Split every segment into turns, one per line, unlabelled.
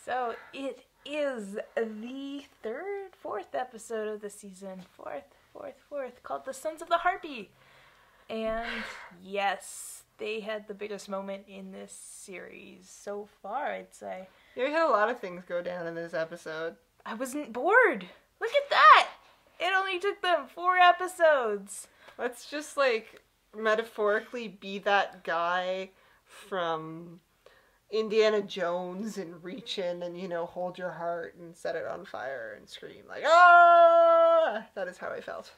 So it is the fourth episode of the season. Fourth, called The Sons of the Harpy. And yes, they had the biggest moment in this series so far, I'd say.
Yeah, we had a lot of things go down in this episode.
I wasn't bored. Look at that! It only took them 4 episodes.
Let's just, like, metaphorically be that guy from Indiana Jones and reach in and, you know, hold your heart and set it on fire and scream like, ah! That is how I felt.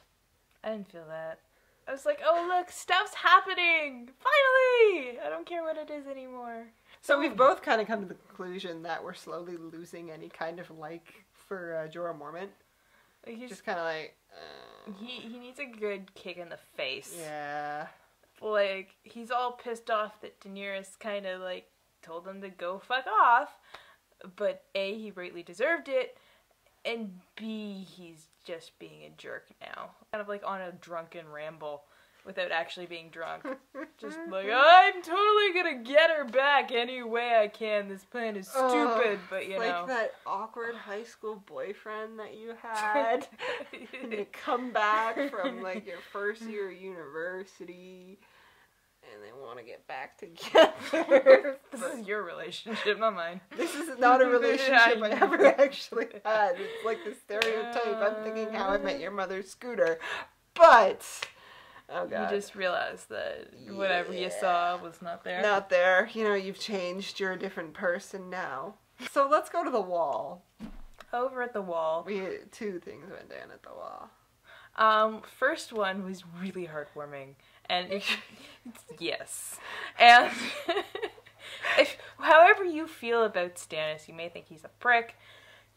I didn't feel that. I was like, oh look, stuff's happening! Finally! I don't care what it is anymore.
So we've both kind of come to the conclusion that we're slowly losing any kind of like for Jorah Mormont. He's just kind of like...
He needs a good kick in the face.
Yeah.
Like, he's all pissed off that Daenerys kind of, like, told him to go fuck off. But A, he greatly deserved it. And B, he's just being a jerk now. Kind of like on a drunken ramble without actually being drunk. Just like, I'm totally gonna get her back any way I can. This plan is stupid, but you know.
Like that awkward high school boyfriend that you had. And you come back from like your first year of university. And they want to get back together.
This is your relationship, not mine.
This is not a relationship I ever actually had. It's like the stereotype. I'm thinking How I Met Your Mother Scooter. But, oh god.
You just realized that whatever you saw was not there.
Not there. You know, you've changed. You're a different person now. So let's go to the wall.
Over at the wall.
Two things went down at the wall.
First one was really heartwarming. And yes. And however you feel about Stannis, you may think he's a prick,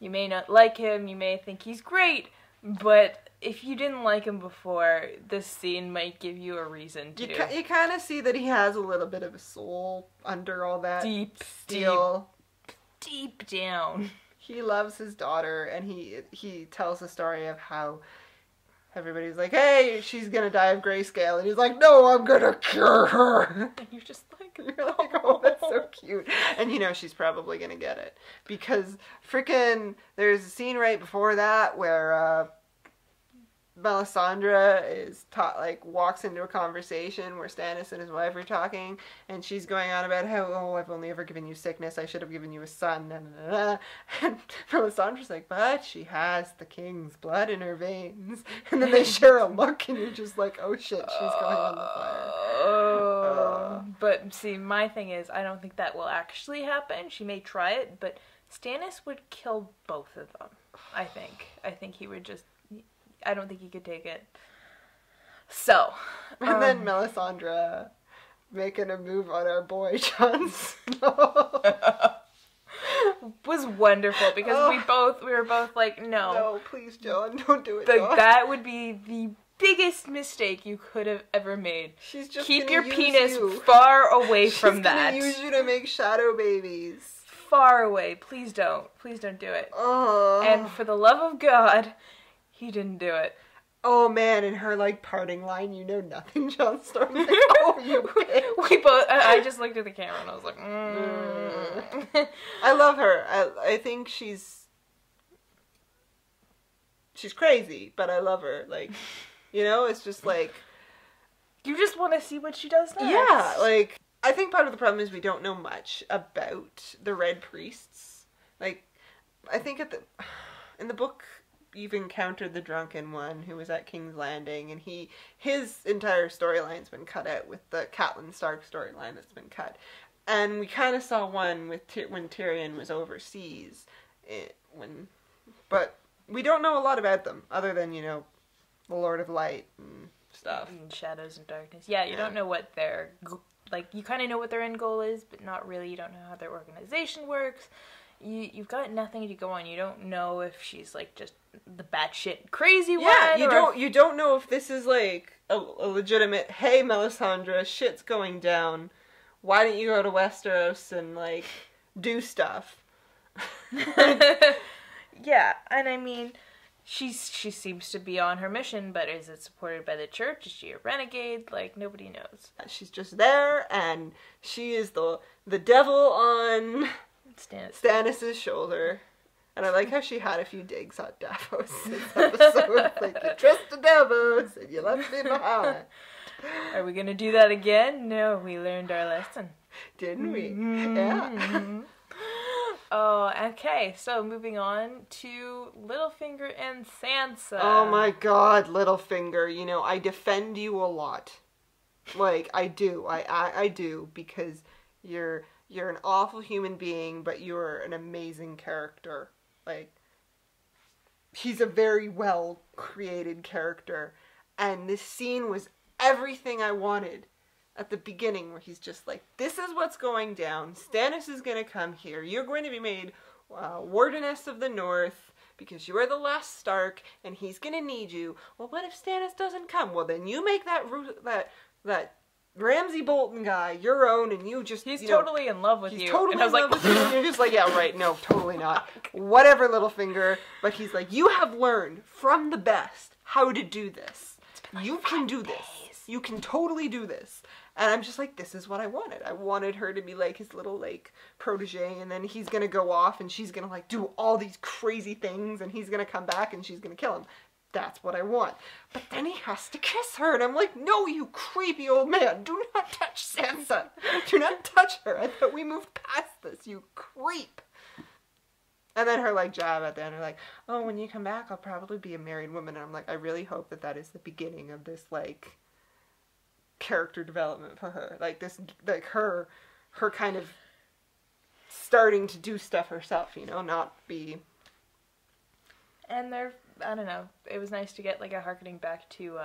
you may not like him, you may think he's great, but if you didn't like him before, this scene might give you a reason to.
You kind of see that he has a little bit of a soul under all that steel.
Deep down.
He loves his daughter, and he tells the story of how everybody's like, hey, she's gonna die of grayscale. And he's like, no, I'm gonna cure her.
And you're just like,
oh, that's so cute. And you know she's probably gonna get it. Because freaking, there's a scene right before that where Melisandre walks into a conversation where Stannis and his wife are talking, and she's going on about how, oh, I've only ever given you sickness, I should have given you a son, and Melisandre's like, but she has the king's blood in her veins, and then they share a look, and you're just like, oh shit, she's going on the fire.
But see, my thing is, I don't think that will actually happen. She may try it, but Stannis would kill both of them, I think. I think he would just... I don't think he could take it. So.
And then Melisandre making a move on our boy, Jon Snow.
Was wonderful because we were both like, no.
No, please, Jon, don't do it, Jon.
That would be the biggest mistake you could have ever made.
She's just
Keep your penis far away from that.
She's gonna use you to make shadow babies.
Far away. Please don't. Please don't do it. And for the love of God... He didn't do it.
Oh man, and her like parting line, you know nothing, Jon Snow. Like, oh, you bitch.
We both. I just looked at the camera and I was like,
I love her. I think she's crazy, but I love her. Like, you know, it's just like
you just want to see what she does next.
Yeah, like I think part of the problem is we don't know much about the Red Priests. Like, I think in the book. You've encountered the drunken one who was at King's Landing, and his entire storyline's been cut out with the Catelyn Stark storyline that's been cut. And we kind of saw one with when Tyrion was overseas, but we don't know a lot about them other than, you know, the Lord of Light and stuff.
And Shadows and Darkness. Yeah, you don't know what their like. You kind of know what their end goal is, but not really. You don't know how their organization works. You've got nothing to go on. You don't know if she's like just the batshit crazy one.
Yeah, you don't know if this is like a legitimate. Hey, Melisandre, shit's going down. Why don't you go to Westeros and like do stuff?
Yeah, and I mean, she seems to be on her mission, but is it supported by the church? Is she a renegade? Like, nobody knows.
She's just there, and she is the devil on Stannis' shoulder. And I like how she had a few digs on Davos this episode. Like, you trusted Davos and you left me behind.
Are we going to do that again? No, we learned our lesson.
Didn't we?
Mm-hmm.
Yeah.
Oh, okay. So moving on to Littlefinger and Sansa.
Oh my god, Littlefinger. You know, I defend you a lot. Like, I do. I do, because you're an awful human being, but you're an amazing character. Like, he's a very well created character. And this scene was everything I wanted at the beginning, where he's just like, this is what's going down. Stannis is going to come here. You're going to be made Wardeness of the North because you are the last Stark, and he's going to need you. Well, what if Stannis doesn't come? Well, then you make that Ramsay Bolton guy your own, and you just,
he's totally in love with you.
He's totally
and I was
in love with you, and you're just like, yeah, right, no, totally not. Whatever, Littlefinger. But he's like, you have learned from the best how to do this. You can do this. You can totally do this. And I'm just like, this is what I wanted. I wanted her to be like his little like protege, and then he's gonna go off and she's gonna like do all these crazy things, and he's gonna come back and she's gonna kill him. That's what I want. But then he has to kiss her, and I'm like, no, you creepy old man. Do not touch Sansa. Do not touch her. I thought we moved past this, you creep. And then her like jab at the end, her like, oh, when you come back, I'll probably be a married woman. And I'm like, I really hope that is the beginning of this like character development for her. Like this, like her kind of starting to do stuff herself, you know, not be.
And I don't know, it was nice to get like a harkening back to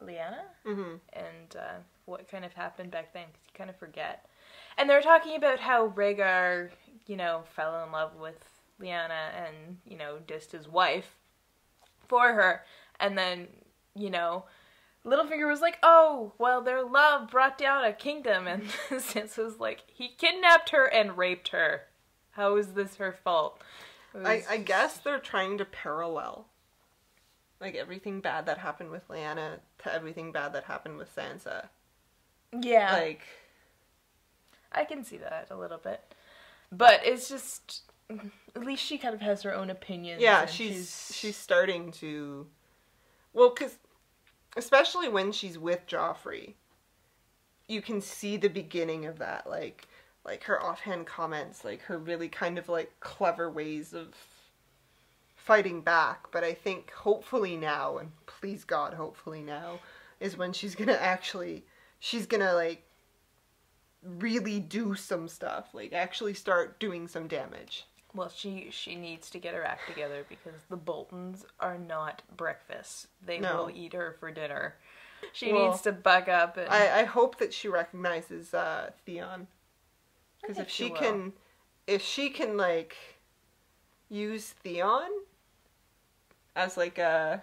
Lyanna and what kind of happened back then, because you kind of forget. And they were talking about how Rhaegar, you know, fell in love with Lyanna and, you know, dissed his wife for her. And then, you know, Littlefinger was like, oh, well, their love brought down a kingdom. And Sansa was like, he kidnapped her and raped her. How is this her fault?
I guess they're trying to parallel, like, everything bad that happened with Lyanna to everything bad that happened with Sansa.
Yeah.
Like,
I can see that a little bit. But it's just, at least she kind of has her own opinions.
Yeah, she's starting to, well, because, especially when she's with Joffrey, you can see the beginning of that, like her offhand comments, like her really kind of like clever ways of fighting back. But I think hopefully now, and please God, hopefully now, is when she's gonna like really do some stuff, like actually start doing some damage.
Well, she needs to get her act together, because the Boltons are not breakfast. They will eat her for dinner. She needs to buck up. And
I hope that she recognizes Theon. Because if she can like use Theon as like a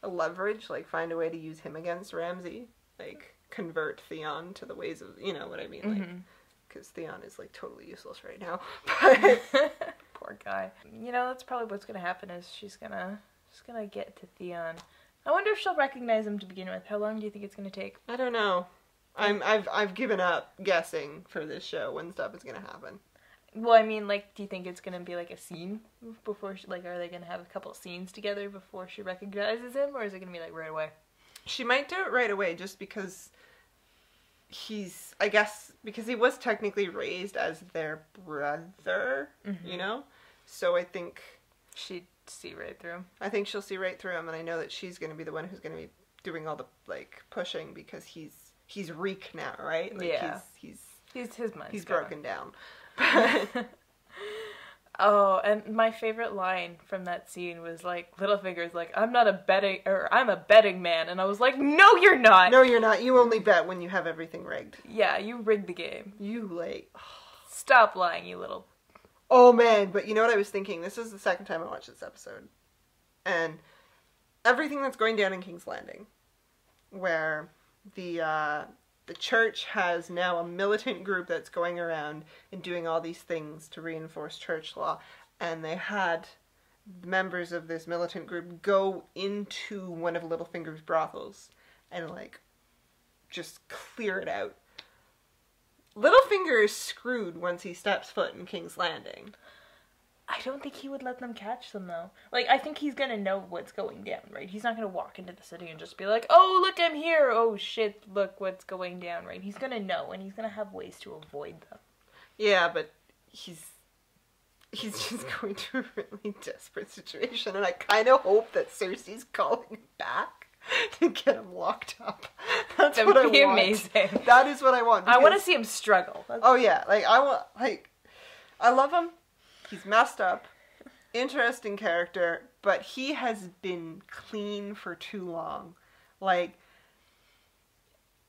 leverage, like find a way to use him against Ramsay, like convert Theon to the ways of, you know what I mean, like, because Theon is like totally useless right now. But
poor guy. You know, that's probably what's gonna happen, is she's gonna get to Theon. I wonder if she'll recognize him to begin with. How long do you think it's gonna take?
I don't know. I've given up guessing for this show when stuff is gonna happen.
Well, I mean, like, do you think it's gonna be like a scene before she, like, are they gonna have a couple scenes together before she recognizes him, or is it gonna be like right away?
She might do it right away, just because I guess because he was technically raised as their brother, you know? So I think
she'd see right through him.
I think she'll see right through him, and I know that she's gonna be the one who's gonna be doing all the, like, pushing, because he's Reek now, right? Like,
yeah.
He's
his mind's
he's
gone.
broken down.
Oh, and my favorite line from that scene was like, Littlefinger's like, I'm a betting man, and I was like, no, you're not.
No, you're not. You only bet when you have everything rigged.
Yeah, you rigged the game.
You like,
stop lying, you little.
Oh man, but you know what I was thinking? This is the second time I watched this episode, and everything that's going down in King's Landing, where the church has now a militant group that's going around and doing all these things to reinforce church law, and they had members of this militant group go into one of Littlefinger's brothels and like just clear it out. Littlefinger is screwed once he steps foot in King's Landing.
I don't think he would let them catch them, though. Like, I think he's gonna know what's going down, right? He's not gonna walk into the city and just be like, oh, look, I'm here! Oh, shit, look what's going down, right? He's gonna know, and he's gonna have ways to avoid them.
Yeah, but he's just going to a really desperate situation, and I kind of hope that Cersei's calling him back to get him locked up. That
would be amazing.
That is what I want.
I want to see him struggle.
Oh yeah, I love him. He's messed up, interesting character, but he has been clean for too long. Like,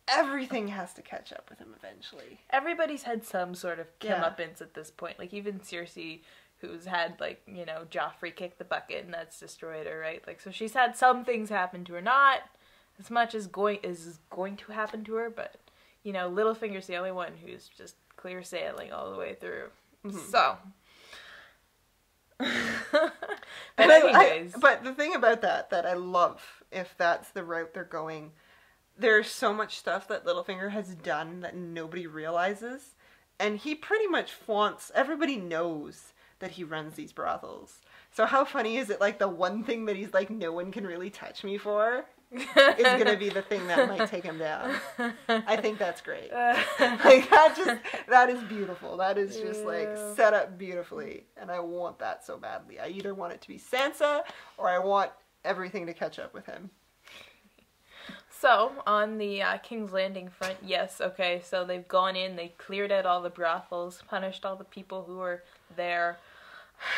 everything has to catch up with him eventually.
Everybody's had some sort of comeuppance at this point. Like, even Cersei, who's had, like, you know, Joffrey kick the bucket and that's destroyed her, right? Like, so she's had some things happen to her. Not as much as is going to happen to her, but, you know, Littlefinger's the only one who's just clear sailing all the way through. Mm-hmm. So...
but the thing about that I love, if that's the route they're going, there's so much stuff that Littlefinger has done that nobody realizes, and he pretty much flaunts. Everybody knows that he runs these brothels. So how funny is it? Like, the one thing that he's like, no one can really touch me for is gonna be the thing that might take him down. I think that's great. Like, that is beautiful. That is just like set up beautifully, and I want that so badly. I either want it to be Sansa or I want everything to catch up with him.
So, on the King's Landing front, yes, okay, so they've gone in, they cleared out all the brothels, punished all the people who were there,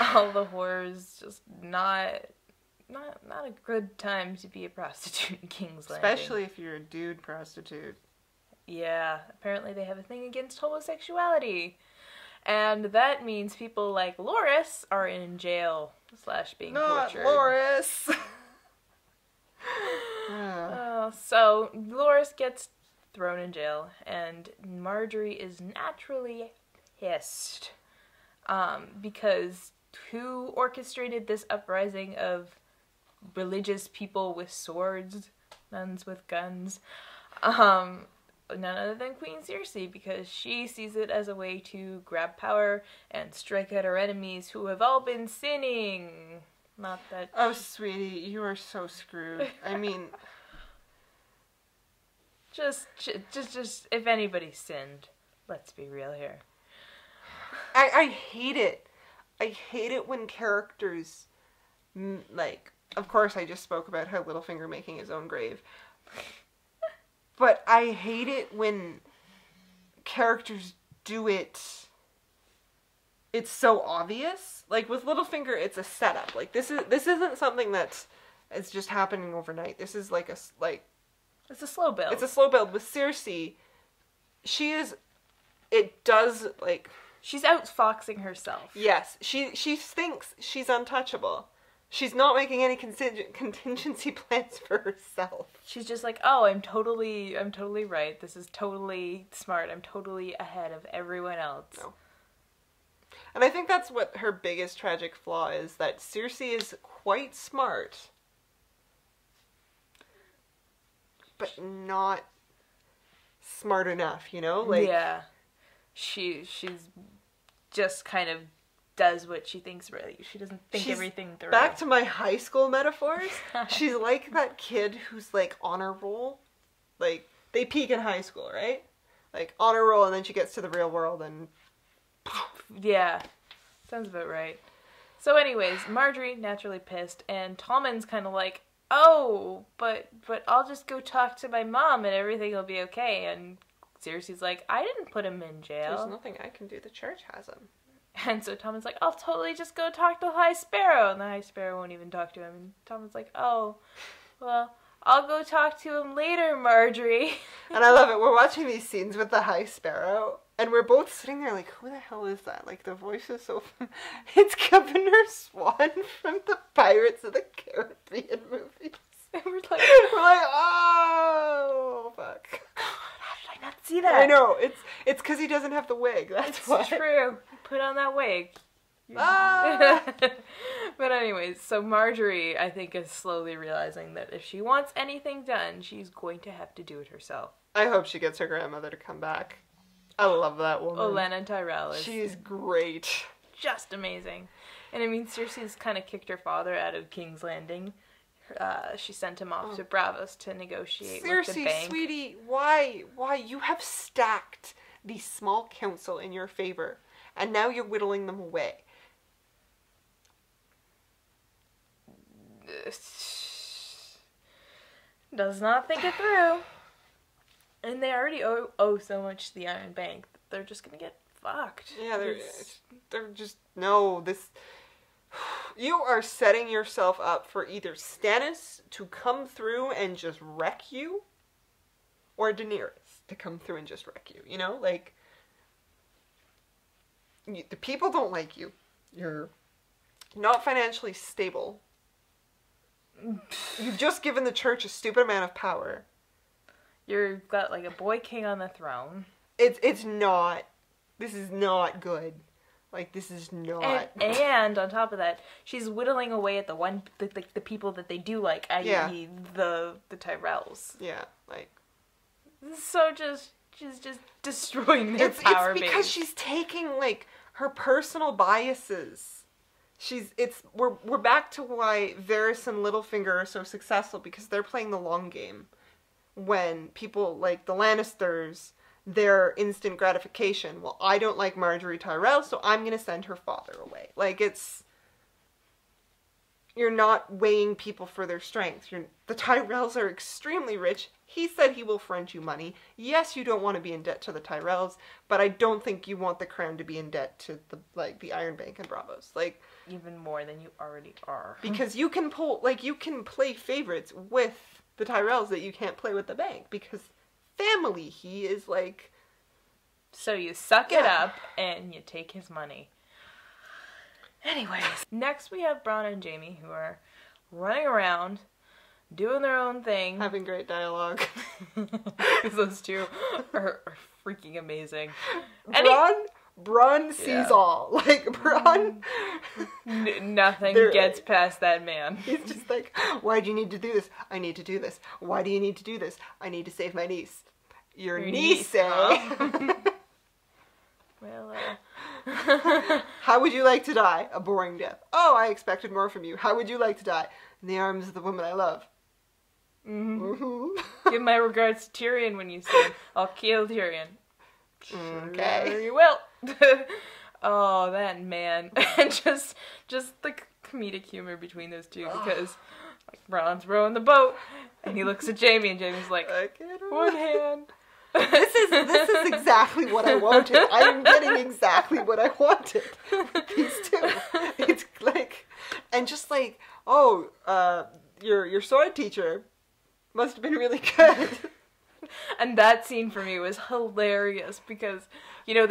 all the whores, just not a good time to be a prostitute in King's Landing.
Especially if you're a dude prostitute.
Yeah, apparently they have a thing against homosexuality. And that means people like Loras are in jail / being tortured.
Not Loras!
So Loras gets thrown in jail, and Marjorie is naturally pissed. Because who orchestrated this uprising of religious people with swords, nuns with guns? None other than Queen Cersei, because she sees it as a way to grab power and strike out her enemies who have all been sinning. Not that...
Oh, sweetie, you are so screwed. I mean...
Just, if anybody sinned, let's be real here.
I hate it. I hate it when characters, like, of course I just spoke about how Littlefinger making his own grave. But I hate it when characters do it. It's so obvious. Like, with Littlefinger, it's a setup. Like, this isn't something that's just happening overnight. This is like
it's a slow build.
It's a slow build. With Cersei, she's
outfoxing herself.
Yes, she thinks she's untouchable. She's not making any contingency plans for herself.
She's just like, oh, I'm totally right. This is totally smart. I'm totally ahead of everyone else.
No. And I think that's what her biggest tragic flaw is, that Cersei is quite smart, but not smart enough, you know? Like,
yeah. She's just kind of does what she thinks right. She doesn't think everything through.
Back to my high school metaphors. She's like that kid who's like honor roll. Like, they peak in high school, right? Like, honor roll, and then she gets to the real world and...
Yeah. Sounds about right. So anyways, Marjorie, naturally pissed, and Tommen's kind of like, oh, but I'll just go talk to my mom and everything will be okay. And Cersei's like, I didn't put him in jail.
There's nothing I can do. The church has him.
And so Tommen's like, I'll totally just go talk to the High Sparrow. And the High Sparrow won't even talk to him. And Tommen's like, oh, well, I'll go talk to him later, Marjorie.
And I love it. We're watching these scenes with the High Sparrow, and we're both sitting there like, who the hell is that? Like, the voice is so... It's Governor Swan from the Pirates of the Caribbean movies.
And we're like,
oh, fuck.
How did I not see that?
I know. It's because he doesn't have the wig. That's why.
It's true. Put on that wig.
Ah!
But anyways, so Marjorie, I think, is slowly realizing that if she wants anything done, she's going to have to do it herself.
I hope she gets her grandmother to come back. I love that woman.
Olenna Tyrell is
She's great.
just amazing. And I mean, Cersei's kind of kicked her father out of King's Landing. She sent him off to Bravos to negotiate with the bank.
Cersei, sweetie, why? You have stacked the small council in your favor, and now you're whittling them away.
Does not think it through. And they already owe so much to the Iron Bank. They're just gonna get fucked.
Yeah, they're just, no, this... You are setting yourself up for either Stannis to come through and just wreck you, or Daenerys to come through and just wreck you, you know? Like, the people don't like you. You're not financially stable. You've just given the church a stupid amount of power.
You've got like a boy king on the throne.
It's not. This is not good. Like, this is not.
And on top of that, she's whittling away at the people that they do like, i.e. the Tyrells.
Yeah, like.
So she's just destroying their power base.
It's because she's taking, like, her personal biases. We're back to why Varys and Littlefinger are so successful, because they're playing the long game. When people like the Lannisters, their instant gratification, well, I don't like Marjorie Tyrell, so I'm gonna send her father away. Like, you're not weighing people for their strength. The Tyrells are extremely rich. He said he will front you money. Yes, you don't want to be in debt to the Tyrells, but I don't think you want the crown to be in debt to the Iron Bank and Bravos. Like,
even more than you already are.
Because you can play favorites with the Tyrells that you can't play with the bank, because family, he is like...
So you suck it up and you take his money. Anyways, next we have Bronn and Jaimie, who are running around, doing their own thing.
Having great dialogue.
Because those two are freaking amazing.
Bronn sees all. Like, Bronn...
Nothing gets past that man.
He's just like, why do you need to do this? I need to do this. Why do you need to do this? I need to save my niece. Your niece, eh?
Well,
How would you like to die? A boring death. Oh, I expected more from you. How would you like to die? In the arms of the woman I love.
Give my regards to Tyrion when you see him. I'll kill Tyrion.
Okay.
Sure you will. Oh, that man. And just the comedic humor between those two, because like, Bronn's rowing the boat and he looks at Jaimie and Jamie's like, one hand.
This is exactly what I wanted. I'm getting exactly what I wanted with these two. It's like, and just like, oh, your sword teacher must have been really good.
And that scene for me was hilarious, because you know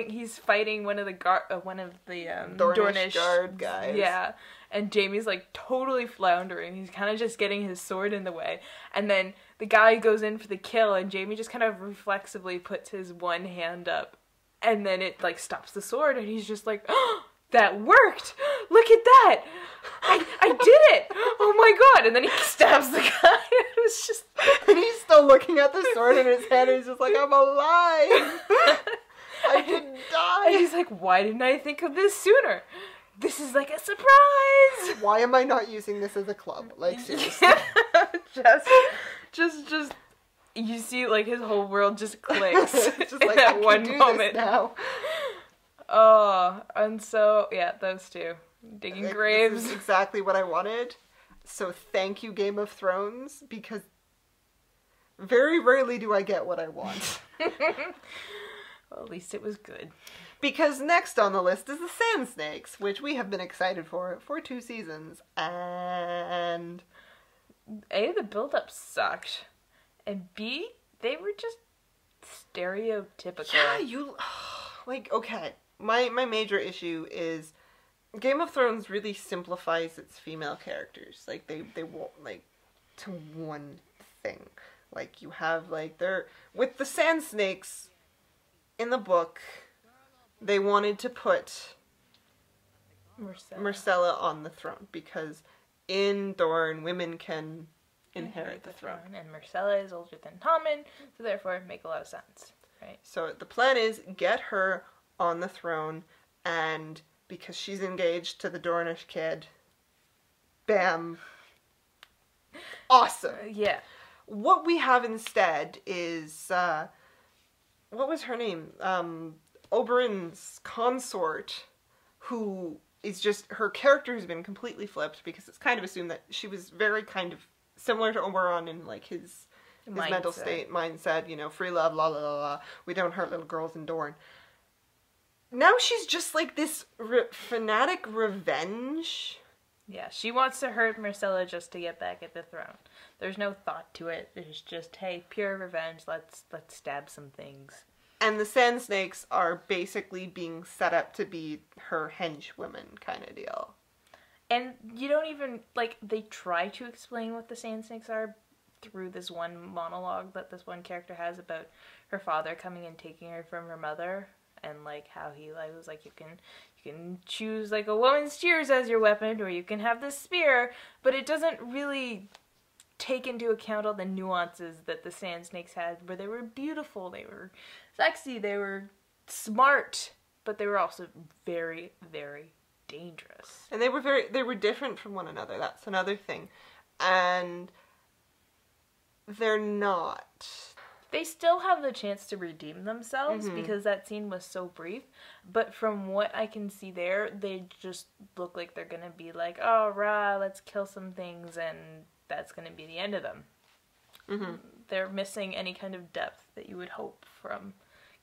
he's fighting one of the Dornish
guard guys.
Yeah, and Jaimie's like totally floundering. He's kind of just getting his sword in the way, and then the guy goes in for the kill, and Jaimie just kind of reflexively puts his one hand up, and then it like stops the sword, and he's just like, oh, that worked! Look at that! I did it! Oh my god! And then he stabs the guy. It was just...
And he's still looking at the sword in his hand, and he's just like, I'm alive! I didn't die!
And he's like, why didn't I think of this sooner? This is like a surprise!
Why am I not using this as a club? Like, seriously.
just you see, like, his whole world just clicks
just like,
at one moment.
Now.
Oh, and so, yeah, those two. Digging graves.
This is exactly what I wanted. So thank you, Game of Thrones, because very rarely do I get what I want.
Well, at least it was good.
Because next on the list is the Sand Snakes, which we have been excited for 2 seasons. And...
A, the build-up sucked. And B, they were just stereotypical.
Yeah, like, okay. My major issue is Game of Thrones really simplifies its female characters. Like, they won't, like, to one thing. Like, you have, like, with the Sand Snakes in the book, they wanted to put Myrcella on the throne, because in Dorne, women can inherit the throne.
And Myrcella is older than Tommen, so therefore it make a lot of sense. Right.
So the plan is get her on the throne, and because she's engaged to the Dornish kid, bam. Awesome.
Yeah.
What we have instead is, what was her name? Oberyn's consort, who is just, her character has been completely flipped because it's kind of assumed that she was very kind of similar to Oberyn in like his mental state, mindset, you know, free love, la la la la, we don't hurt little girls in Dorne. Now she's just like this fanatic revenge.
Yeah, she wants to hurt Myrcella just to get back at the throne. There's no thought to it. There's just, hey, pure revenge. Let's stab some things.
And the Sand Snakes are basically being set up to be her henchwomen kind of deal.
And you don't even, like, they try to explain what the Sand Snakes are through this one monologue that this one character has about her father coming and taking her from her mother. And, like, how he, like, was like, you can choose, like, a woman's tears as your weapon, or you can have this spear. But it doesn't really take into account all the nuances that the Sand Snakes had, where they were beautiful, they were sexy, they were smart, but they were also very, very dangerous.
And they were different from one another. That's another thing. And they're not.
They still have the chance to redeem themselves because that scene was so brief. But from what I can see there, they just look like they're gonna be like, oh, rah, let's kill some things, and that's gonna be the end of them. They're missing any kind of depth that you would hope from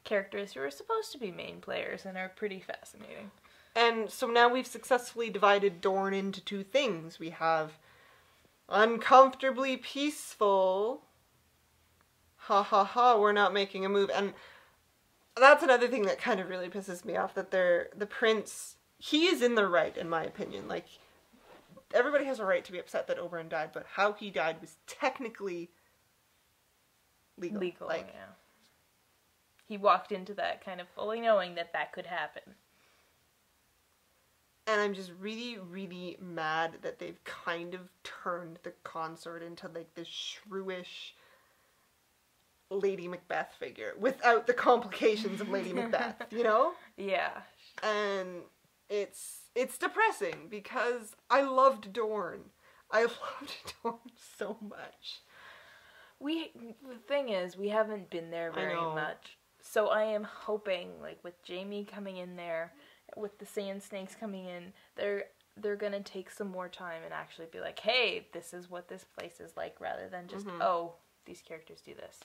characters who are supposed to be main players and are pretty fascinating.
And so now we've successfully divided Dorne into two things. We have uncomfortably peaceful, ha ha ha, we're not making a move. And that's another thing that kind of really pisses me off, that the prince, he is in the right, in my opinion. Like, everybody has a right to be upset that Oberyn died, but how he died was technically legal. Like,
yeah. He walked into that kind of fully knowing that that could happen.
And I'm just really, really mad that they've kind of turned the consort into, like, this shrewish Lady Macbeth figure without the complications of Lady Macbeth, you know?
Yeah.
And it's depressing because I loved Dorne. I loved Dorne so much.
The thing is, we haven't been there very much. So I am hoping, like, with Jaime coming in there, with the Sand Snakes coming in, they're gonna take some more time and actually be like, hey, this is what this place is like, rather than just, oh, these characters do this.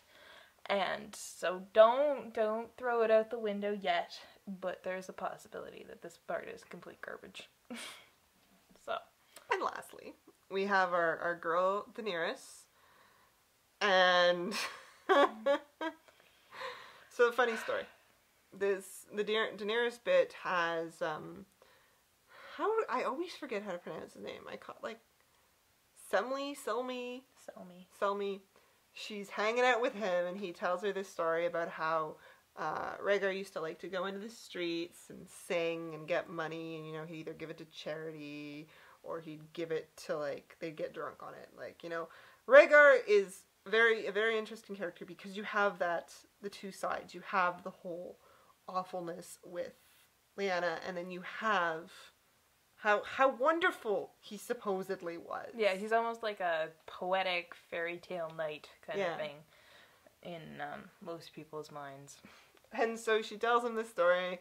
And so don't throw it out the window yet, but there's a possibility that this part is complete garbage. So.
And lastly, we have our girl Daenerys. And so, funny story. The Daenerys bit has I always forget how to pronounce his name. I call like Selmy. She's hanging out with him, and he tells her this story about how Rhaegar used to like to go into the streets and sing and get money, and, you know, he'd either give it to charity or he'd give it to, like, they'd get drunk on it. Like, you know, Rhaegar is a very interesting character because you have the two sides. You have the whole awfulness with Lyanna, and then you have how wonderful he supposedly was.
Yeah, he's almost like a poetic fairy tale knight kind of thing in most people's minds.
And so she tells him this story.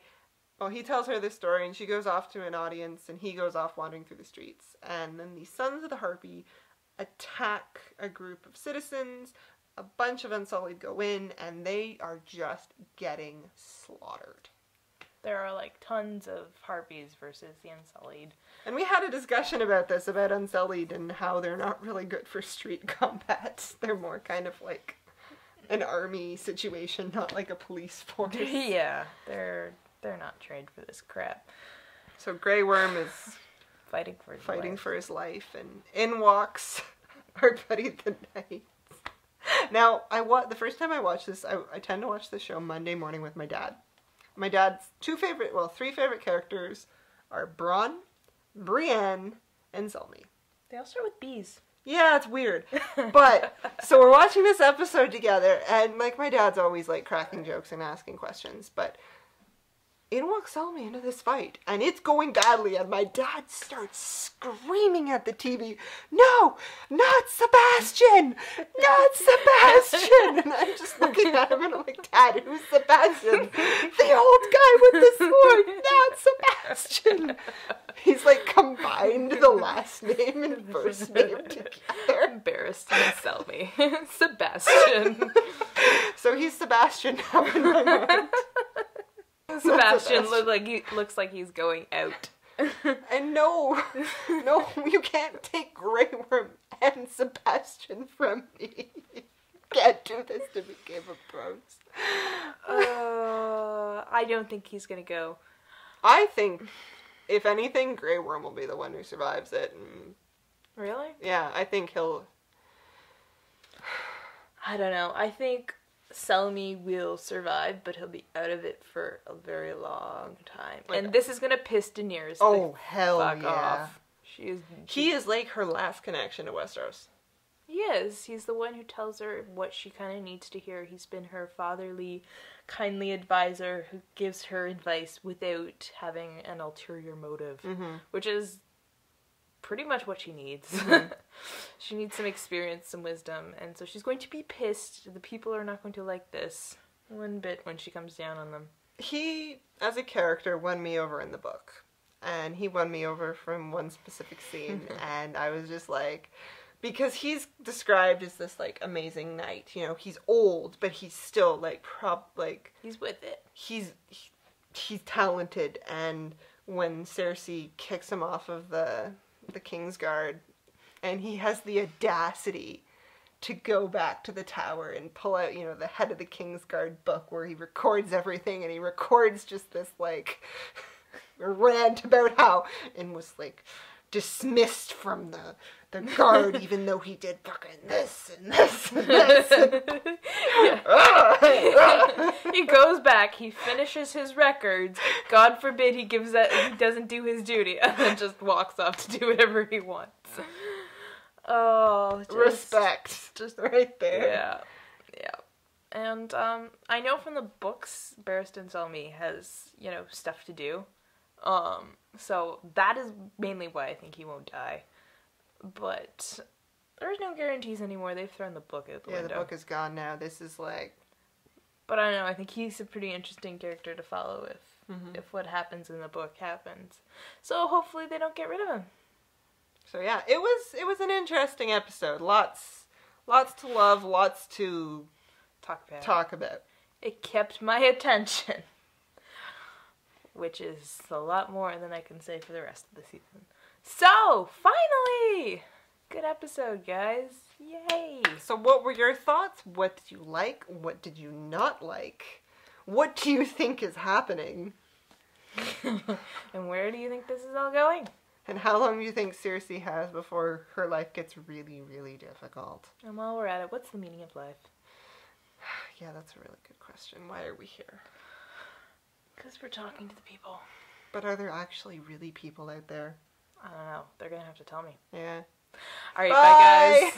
Well, he tells her this story, and she goes off to an audience, and he goes off wandering through the streets. And then the Sons of the Harpy attack a group of citizens. A bunch of Unsullied go in, and they are just getting slaughtered.
There are, like, tons of Harpies versus the Unsullied.
And we had a discussion about this, about Unsullied, and how they're not really good for street combat. They're more kind of like an army situation, not like a police force.
Yeah, they're not trained for this crap.
So Grey Worm is
fighting for his life,
and in walks our buddy the Knight. Now, the first time I watched this, I tend to watch the show Monday morning with my dad. My dad's three favorite characters are Bronn, Brienne, and Selmy.
They all start with B's.
Yeah, it's weird. But, so we're watching this episode together, and, like, my dad's always, like, cracking jokes and asking questions, but in walks Selmy into this fight, and it's going badly, and my dad starts screaming at the TV, "No! Not Sebastian! Not Sebastian!" And I'm just looking at him, and I'm like, "Dad, who's Sebastian?" "The old guy with the sword! Not Sebastian!" He's, like, combined the last name and first name together.
Embarrassing Selmy. Sebastian.
So he's Sebastian now in my mind.
Sebastian looks like he's going out.
And no, you can't take Grey Worm and Sebastian from me. You can't do this to me, Game of Thrones.
I don't think he's gonna go.
I think, if anything, Grey Worm will be the one who survives it. And
really?
yeah, I think he'll...
I don't know. I think Selmy will survive, but he'll be out of it for a very long time.
Like,
and this is gonna piss Daenerys
hell
fuck
yeah.
off.
He is like her last connection to Westeros.
He is. He's the one who tells her what she kind of needs to hear. He's been her fatherly, kindly advisor who gives her advice without having an ulterior motive, which is pretty much what she needs. She needs some experience, some wisdom, and so she's going to be pissed. The people are not going to like this one bit when she comes down on them.
He, as a character, won me over in the book. And he won me over from one specific scene, and I was just like... Because he's described as this, like, amazing knight. You know, he's old, but he's still, like,
he's with it.
He's talented, and when Cersei kicks him off of the Kingsguard, and he has the audacity to go back to the tower and pull out, you know, the head of the Kingsguard book where he records everything, and he records just this, like, rant about how, and was, like, dismissed from the guard, even though he did fucking this and this and this.
He goes back, he finishes his records, God forbid he doesn't do his duty, and then just walks off to do whatever he wants. Oh,
respect. Just right there.
Yeah. And, I know from the books, Barristan Selmy has, you know, stuff to do. So that is mainly why I think he won't die. But there's no guarantees anymore. They've thrown the book out the window.
Yeah, the book is gone now. This is like...
But I don't know. I think he's a pretty interesting character to follow if what happens in the book happens. So hopefully they don't get rid of him.
So yeah, it was an interesting episode. Lots to love, lots to talk about.
It kept my attention. Which is a lot more than I can say for the rest of the season. So, finally! Good episode, guys. Yay!
So what were your thoughts? What did you like? What did you not like? What do you think is happening?
And where do you think this is all going?
And how long do you think Cersei has before her life gets really, really difficult?
And while we're at it, what's the meaning of life?
Yeah, that's a really good question. Why are we here?
Because we're talking to the people.
But are there actually really people out there?
I don't know. They're going to have to tell me.
Yeah.
Alright, bye guys.